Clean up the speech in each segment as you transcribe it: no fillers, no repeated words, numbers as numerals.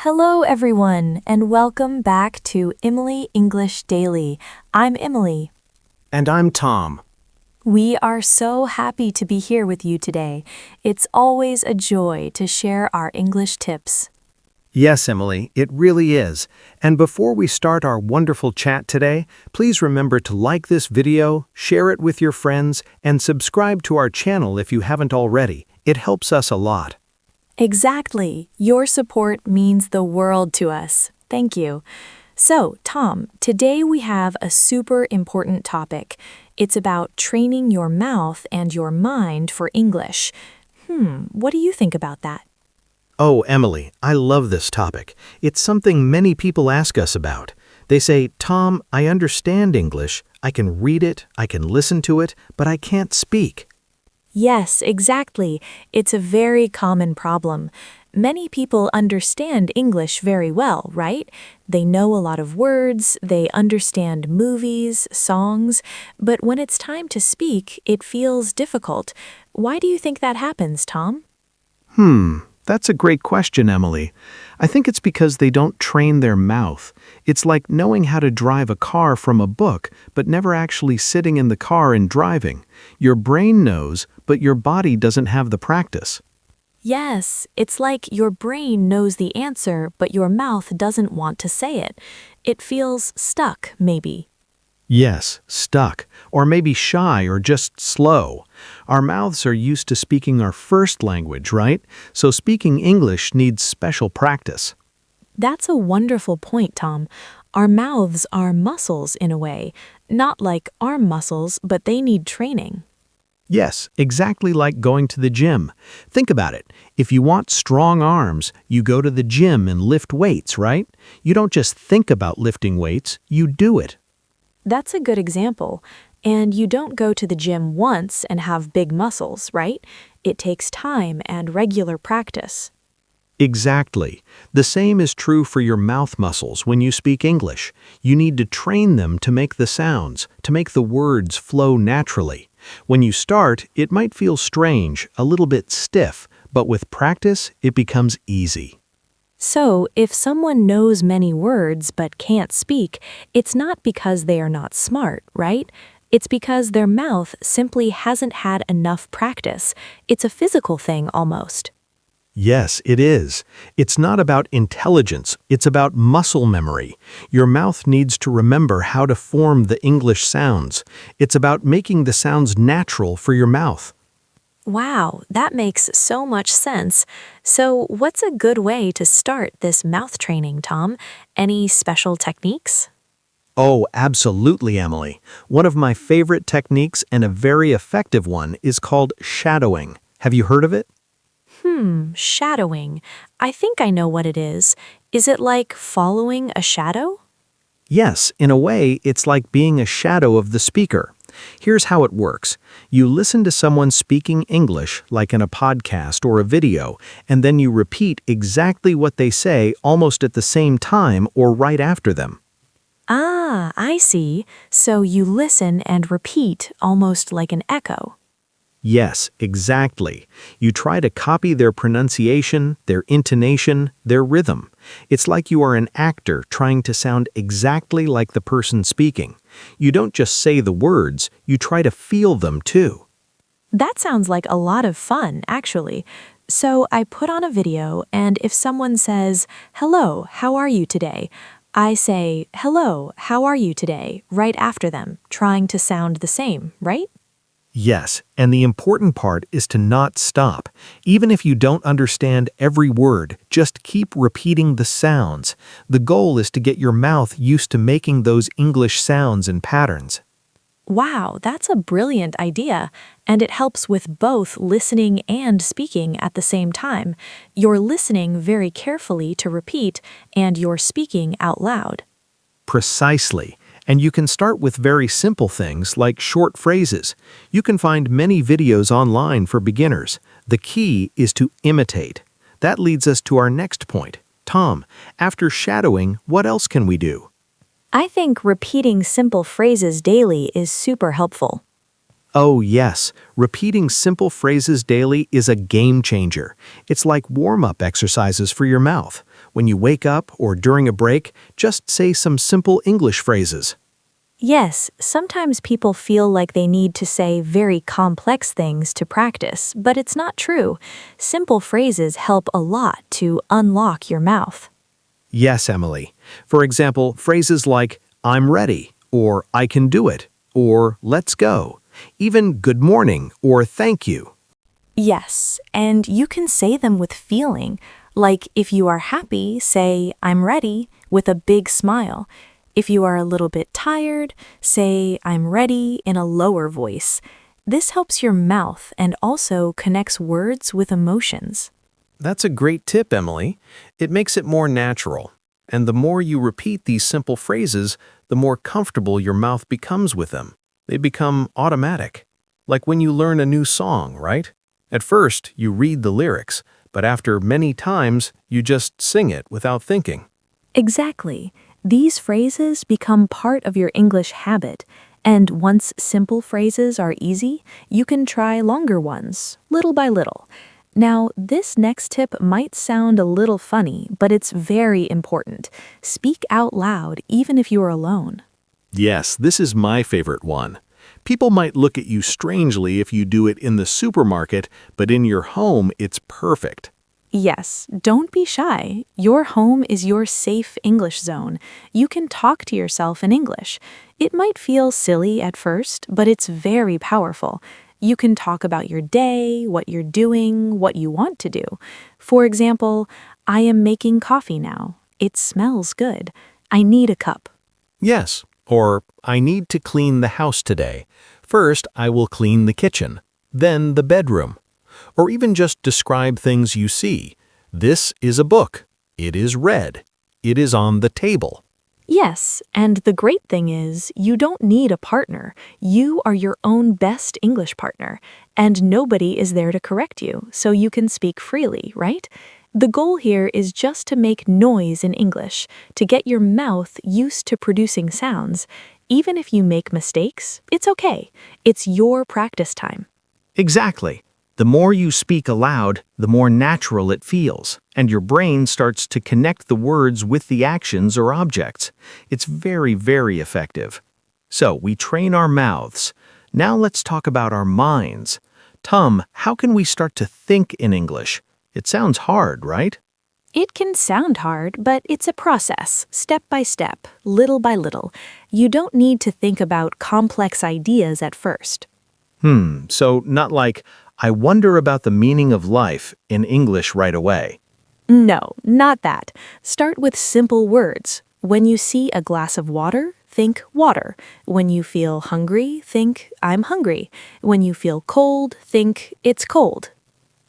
Hello, everyone, and welcome back to Emily English Daily. I'm Emily. And I'm Tom. We are so happy to be here with you today. It's always a joy to share our English tips. Yes, Emily, it really is. And before we start our wonderful chat today, please remember to like this video, share it with your friends, and subscribe to our channel if you haven't already. It helps us a lot. Exactly. Your support means the world to us. Thank you. So, Tom, today we have a super important topic. It's about training your mouth and your mind for English. What do you think about that? Oh, Emily, I love this topic. It's something many people ask us about. They say, Tom, I understand English, I can read it, I can listen to it, but I can't speak. Yes, exactly. It's a very common problem. Many people understand English very well, right? They know a lot of words, they understand movies, songs, but when it's time to speak, it feels difficult. Why do you think that happens, Tom? That's a great question, Emily. I think it's because they don't train their mouth. It's like knowing how to drive a car from a book, but never actually sitting in the car and driving. Your brain knows, but your body doesn't have the practice. Yes, it's like your brain knows the answer, but your mouth doesn't want to say it. It feels stuck, maybe. Yes, stuck, or maybe shy or just slow. Our mouths are used to speaking our first language, right? So speaking English needs special practice. That's a wonderful point, Tom. Our mouths are muscles in a way, not like arm muscles, but they need training. Yes, exactly like going to the gym. Think about it. If you want strong arms, you go to the gym and lift weights, right? You don't just think about lifting weights, you do it. That's a good example. And you don't go to the gym once and have big muscles, right? It takes time and regular practice. Exactly. The same is true for your mouth muscles when you speak English. You need to train them to make the sounds, to make the words flow naturally. When you start, it might feel strange, a little bit stiff, but with practice, it becomes easy. So, if someone knows many words but can't speak, it's not because they are not smart, right? It's because their mouth simply hasn't had enough practice. It's a physical thing almost. Yes, it is. It's not about intelligence, it's about muscle memory. Your mouth needs to remember how to form the English sounds. It's about making the sounds natural for your mouth. Wow, that makes so much sense. So, what's a good way to start this mouth training, Tom? Any special techniques? Oh, absolutely, Emily. One of my favorite techniques and a very effective one is called shadowing. Have you heard of it? Shadowing. I think I know what it is. Is it like following a shadow? Yes, in a way, it's like being a shadow of the speaker. Here's how it works. You listen to someone speaking English, like in a podcast or a video, and then you repeat exactly what they say almost at the same time or right after them. Ah, I see. So you listen and repeat almost like an echo. Yes, exactly. You try to copy their pronunciation, their intonation, their rhythm. It's like you are an actor trying to sound exactly like the person speaking. You don't just say the words, you try to feel them too. That sounds like a lot of fun, actually. So I put on a video, and if someone says, "Hello, how are you today?" I say, "Hello, how are you today?" right after them, trying to sound the same, right? Yes, and the important part is to not stop. Even if you don't understand every word, just keep repeating the sounds. The goal is to get your mouth used to making those English sounds and patterns. Wow, that's a brilliant idea, and it helps with both listening and speaking at the same time. You're listening very carefully to repeat, and you're speaking out loud. Precisely. And you can start with very simple things like short phrases. You can find many videos online for beginners. The key is to imitate. That leads us to our next point. Tom, after shadowing, what else can we do? I think repeating simple phrases daily is super helpful. Oh yes, repeating simple phrases daily is a game changer. It's like warm-up exercises for your mouth. When you wake up or during a break, just say some simple English phrases. Yes, sometimes people feel like they need to say very complex things to practice, but it's not true. Simple phrases help a lot to unlock your mouth. Yes, Emily. For example, phrases like, I'm ready, or I can do it, or let's go. Even good morning or thank you. Yes, and you can say them with feeling. Like if you are happy, say, I'm ready, with a big smile. If you are a little bit tired, say, I'm ready in a lower voice. This helps your mouth and also connects words with emotions. That's a great tip, Emily. It makes it more natural. And the more you repeat these simple phrases, the more comfortable your mouth becomes with them. They become automatic. Like when you learn a new song, right? At first, you read the lyrics, but after many times, you just sing it without thinking. Exactly. These phrases become part of your English habit, and once simple phrases are easy, you can try longer ones, little by little. Now, this next tip might sound a little funny, but it's very important. Speak out loud even if you are alone. Yes, this is my favorite one. People might look at you strangely if you do it in the supermarket, but in your home, it's perfect. Yes, don't be shy. Your home is your safe English zone. You can talk to yourself in English. It might feel silly at first, but it's very powerful. You can talk about your day, what you're doing, what you want to do. For example, I am making coffee now. It smells good. I need a cup. Yes, or I need to clean the house today. First, I will clean the kitchen, then the bedroom. Or even just describe things you see. This is a book. It is red. It is on the table. Yes, and the great thing is, you don't need a partner. You are your own best English partner, and nobody is there to correct you, so you can speak freely, right? The goal here is just to make noise in English, to get your mouth used to producing sounds. Even if you make mistakes, it's okay. It's your practice time. Exactly. The more you speak aloud, the more natural it feels, and your brain starts to connect the words with the actions or objects. It's very, very effective. So, we train our mouths. Now let's talk about our minds. Tom, how can we start to think in English? It sounds hard, right? It can sound hard, but it's a process, step by step, little by little. You don't need to think about complex ideas at first. So not like, I wonder about the meaning of life in English right away. No, not that. Start with simple words. When you see a glass of water, think water. When you feel hungry, think I'm hungry. When you feel cold, think it's cold.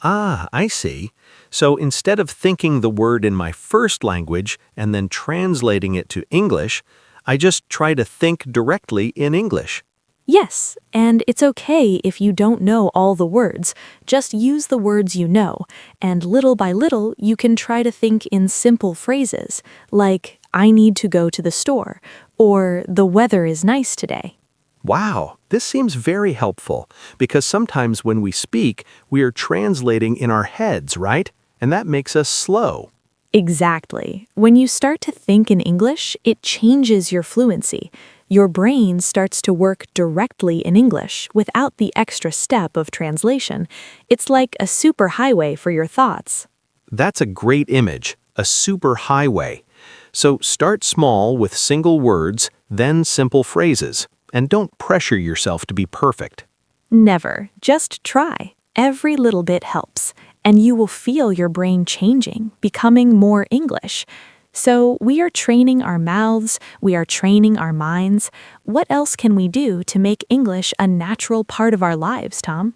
Ah, I see. So instead of thinking the word in my first language and then translating it to English, I just try to think directly in English. Yes, and it's okay if you don't know all the words. Just use the words you know, and little by little you can try to think in simple phrases, like, I need to go to the store, or the weather is nice today. Wow, this seems very helpful because sometimes when we speak, we are translating in our heads, right? And that makes us slow. Exactly. When you start to think in English, it changes your fluency. Your brain starts to work directly in English without the extra step of translation. It's like a superhighway for your thoughts. That's a great image, a super highway. So start small with single words, then simple phrases, and don't pressure yourself to be perfect. Never. Just try. Every little bit helps, and you will feel your brain changing, becoming more English. So we are training our mouths, we are training our minds. What else can we do to make English a natural part of our lives, Tom?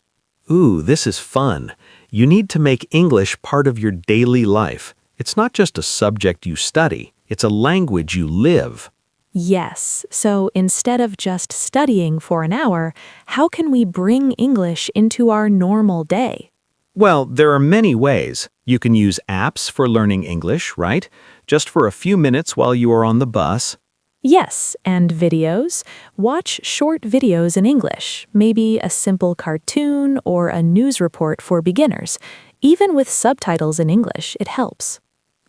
Ooh, this is fun. You need to make English part of your daily life. It's not just a subject you study, it's a language you live. Yes, so instead of just studying for an hour, how can we bring English into our normal day? Well, there are many ways. You can use apps for learning English, right? Just for a few minutes while you are on the bus. Yes, and videos. Watch short videos in English, maybe a simple cartoon or a news report for beginners. Even with subtitles in English, it helps.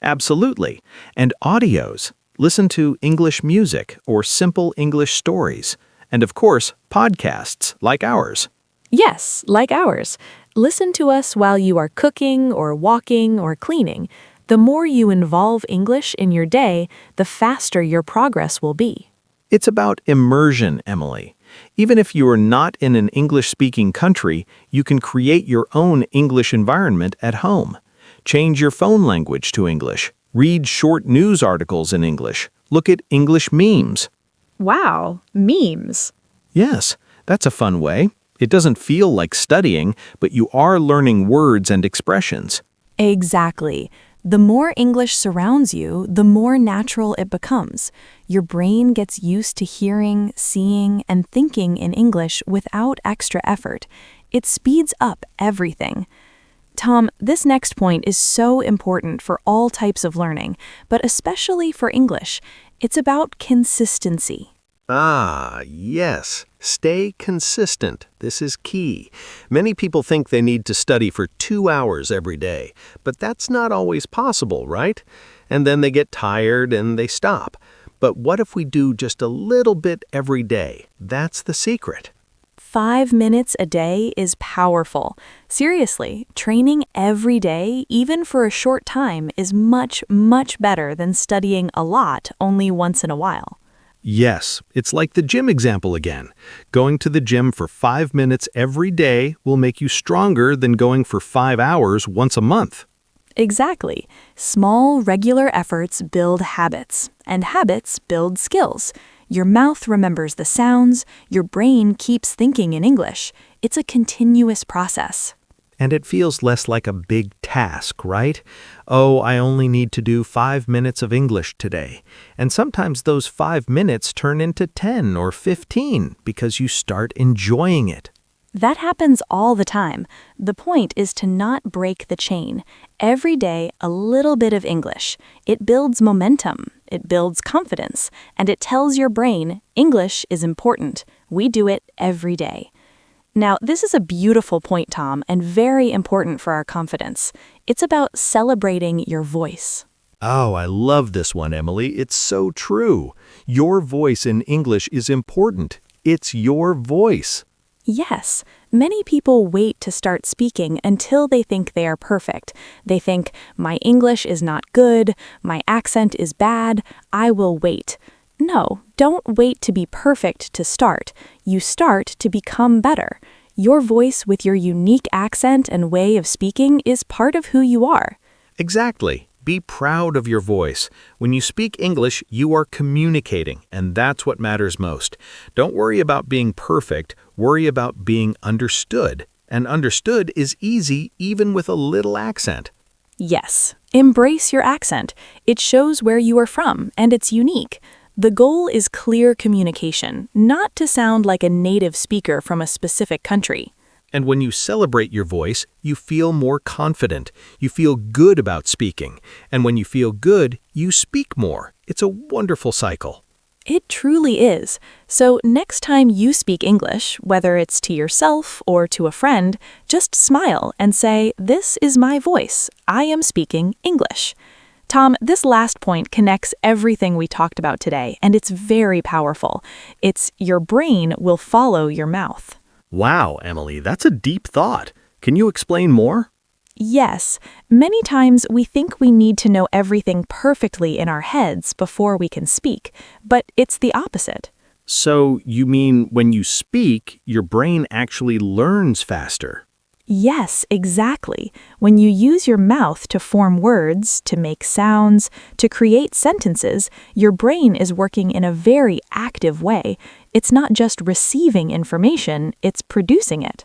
Absolutely. And audios. Listen to English music or simple English stories. And of course, podcasts like ours. Yes, like ours. Listen to us while you are cooking or walking or cleaning. The more you involve English in your day, the faster your progress will be. It's about immersion, Emily. Even if you are not in an English-speaking country, you can create your own English environment at home. Change your phone language to English. Read short news articles in English. Look at English memes. Wow, memes. Yes, that's a fun way. It doesn't feel like studying, but you are learning words and expressions. Exactly. The more English surrounds you, the more natural it becomes. Your brain gets used to hearing, seeing, and thinking in English without extra effort. It speeds up everything. Tom, this next point is so important for all types of learning, but especially for English. It's about consistency. Ah, yes. Stay consistent. This is key. Many people think they need to study for 2 hours every day, but that's not always possible, right? And then they get tired and they stop. But what if we do just a little bit every day? That's the secret. 5 minutes a day is powerful. Seriously, training every day, even for a short time, is much, much better than studying a lot only once in a while. Yes, it's like the gym example again. Going to the gym for 5 minutes every day will make you stronger than going for 5 hours once a month. Exactly. Small, regular efforts build habits, and habits build skills. Your mouth remembers the sounds, your brain keeps thinking in English. It's a continuous process. And it feels less like a big task, right? Oh, I only need to do 5 minutes of English today. And sometimes those 5 minutes turn into 10 or 15 because you start enjoying it. That happens all the time. The point is to not break the chain. Every day, a little bit of English. It builds momentum, it builds confidence, and it tells your brain, English is important. We do it every day. Now, this is a beautiful point, Tom, and very important for our confidence. It's about celebrating your voice. Oh, I love this one, Emily. It's so true. Your voice in English is important. It's your voice. Yes, many people wait to start speaking until they think they are perfect. They think, my English is not good, my accent is bad, I will wait. No, don't wait to be perfect to start. You start to become better. Your voice with your unique accent and way of speaking is part of who you are. Exactly. Be proud of your voice. When you speak English, you are communicating, and that's what matters most. Don't worry about being perfect, worry about being understood. And understood is easy even with a little accent. Yes, embrace your accent. It shows where you are from, and it's unique. The goal is clear communication, not to sound like a native speaker from a specific country. And when you celebrate your voice, you feel more confident. You feel good about speaking. And when you feel good, you speak more. It's a wonderful cycle. It truly is. So next time you speak English, whether it's to yourself or to a friend, just smile and say, "This is my voice. I am speaking English." Tom, this last point connects everything we talked about today, and it's very powerful. It's your brain will follow your mouth. Wow, Emily, that's a deep thought. Can you explain more? Yes, many times we think we need to know everything perfectly in our heads before we can speak, but it's the opposite. So you mean when you speak, your brain actually learns faster? Yes, exactly. When you use your mouth to form words, to make sounds, to create sentences, your brain is working in a very active way. It's not just receiving information, it's producing it.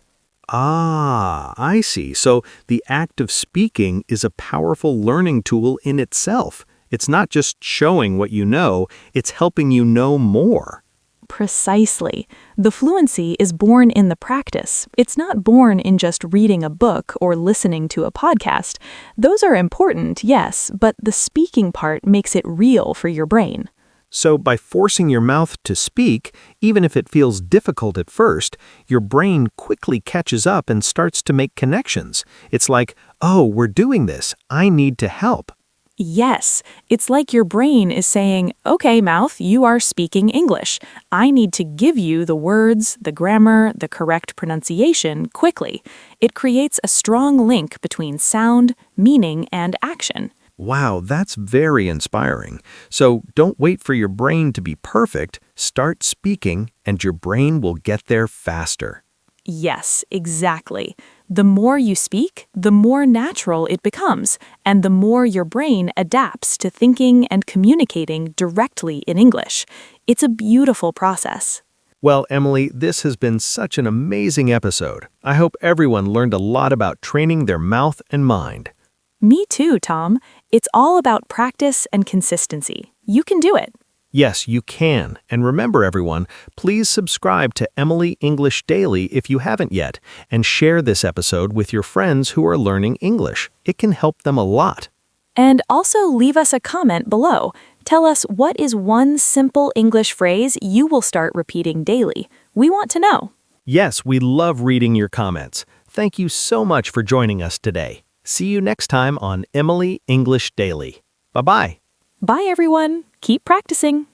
Ah, I see. So the act of speaking is a powerful learning tool in itself. It's not just showing what you know, it's helping you know more. Precisely. The fluency is born in the practice. It's not born in just reading a book or listening to a podcast. Those are important, yes, but the speaking part makes it real for your brain. So by forcing your mouth to speak, even if it feels difficult at first, your brain quickly catches up and starts to make connections. It's like, oh, we're doing this. I need to help. Yes, it's like your brain is saying, okay, mouth, you are speaking English. I need to give you the words, the grammar, the correct pronunciation quickly. It creates a strong link between sound, meaning, and action. Wow, that's very inspiring. So don't wait for your brain to be perfect. Start speaking, and your brain will get there faster. Yes, exactly. The more you speak, the more natural it becomes, and the more your brain adapts to thinking and communicating directly in English. It's a beautiful process. Well, Emily, this has been such an amazing episode. I hope everyone learned a lot about training their mouth and mind. Me too, Tom. It's all about practice and consistency. You can do it. Yes, you can. And remember, everyone, please subscribe to Emily English Daily if you haven't yet, and share this episode with your friends who are learning English. It can help them a lot. And also leave us a comment below. Tell us what is one simple English phrase you will start repeating daily. We want to know. Yes, we love reading your comments. Thank you so much for joining us today. See you next time on Emily English Daily. Bye-bye. Bye, everyone. Keep practicing.